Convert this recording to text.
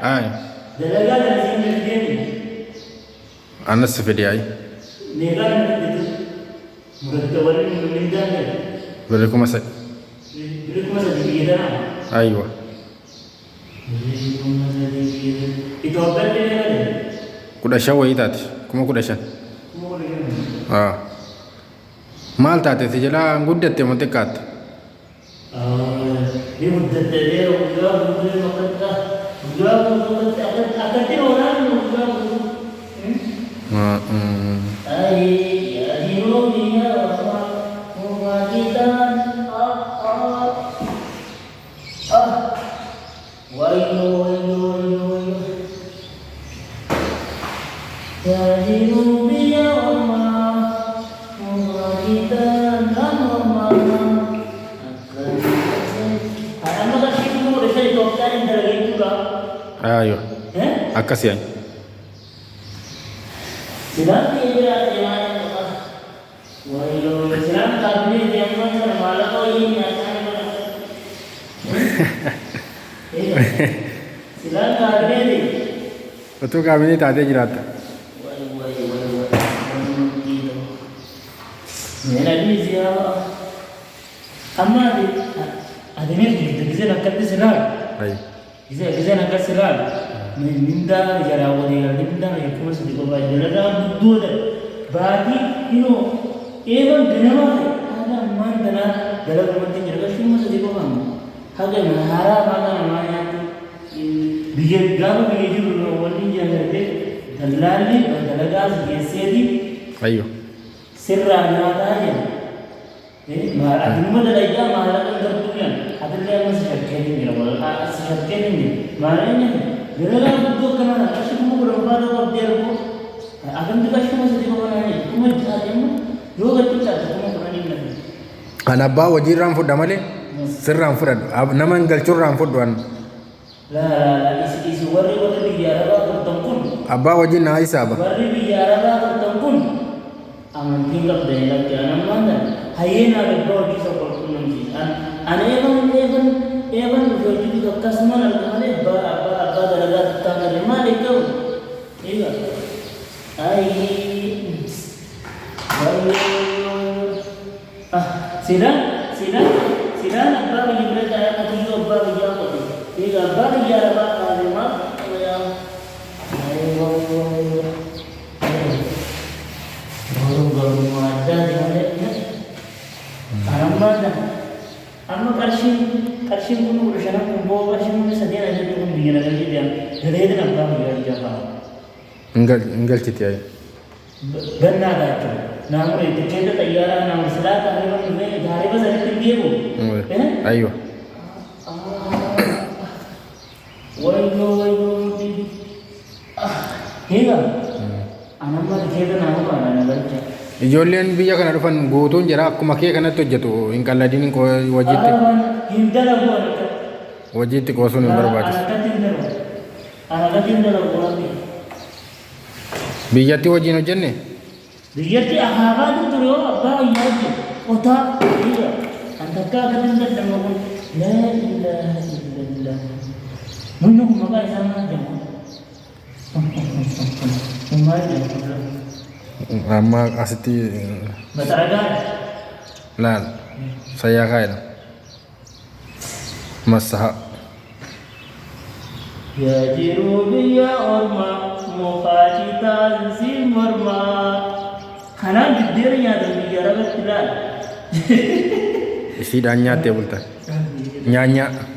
Ay. dalagaa dalagaa hin deemi. Anas fedhi ay. Neegaan hin murate waliin hin daandee. Beri kuma sa. Beri kuma sa dibiidana. Aywa. Beri kuma sa dibiidana. Itoophiyaa deemaa. Kuda shan wayii taate kuma kuda shan. Kuma kuda shan. Maal taate si jalaa guddatte moo xiqqaatte? Ni guddatte yeroo guddaa guddaa makkatta guddaa guddaa akkatti oolaa guddaa guddaa. Ay yaadiyoo biyyaa mumaakitaan wayyoo wayyoo wayyoo yaadiyoo biyyaa mumaakitaan nama amma kasih mu udah saya dokterin dari itu lah. Ayo. Akkas yan. Sedang dia jangan wayo sedang kami jangan malah kau ini sedang kami ni. Betul kami ni tak ada jerat. Wayo wayo wayo. Mana ni siapa? Amma ada ni kita nak kata selar. Ay. Kita nak kata selar. Minda jara wali minda yang cuma sedikit bayi jalan dua dah. Bagi even dinama ada mandana dalam rumah tinggal cuma sedikit bang. Haga mahara mana namanya biar gabu biar juru wali jalan deh. Dalali dalaga sedi. Ayo. Sirra nada aja. Adilma dalai dah mahara tertulian. Adilnya masih kerja ni, kalau masih kerja ni, mahalnya. Jangan duduk kerana kasih kamu berubah atau biar aku akan dikasih masih di bawah ni. Kamu jangan juga tidak kamu berani lagi. Anabba wajir ram food damale, sir ram food. Nama enggal cur ram food wan. Lah isi wari biara ba tertempun. Abba wajir na isa abba. Wari biara ba tertempun. Aman tinggal deh lagi anak mana. Hayena lebih bisa berpun nanti. Ane evan jadi kasman alhamdulillah ba dalaga tanggal malik kau. Iya. Ai. Sidang apa bagi mereka yang atau apa bagi apa? Iya, apa bagi apa lima yang ayo baru ada di mana? Amma karshin pun urusan aku bawa karshin pun sedia aja tu pun begini lagi dia. Jadi apa bagi apa? Enggal citi ay. Benar tak? Namun itu kita tayar namun selatan memang ini hari pas hari tinggi bu. Ayo. Wayo hingga. Anak mah kita namun mana lagi. Ijoolleen biyya kana dhufan guutuun jira akkuma kee kanatti hojjetu hin qalladin wajiitti. Wajiitti qoosuun hin barbaachisu. Biyyatti wajjin hojjenne? Biyyatti ahaabaa ture yoo abbaa wayyaa hojjete qotaa dhiira antakkaa akkatiin dadhabma kun laa ilaaha illallah munni kun maqaa isaa maal jedhama? Maal jedhama? Amma asitti Bataragaan. laal sayyaa kaayedha. Masaha. Ya jiru biyya orma mufaajitaan si morma. Kanaan diddeera nyaata biyya ragatti laal. Isiidhaan nyaattee bulta. Nyaanyaa.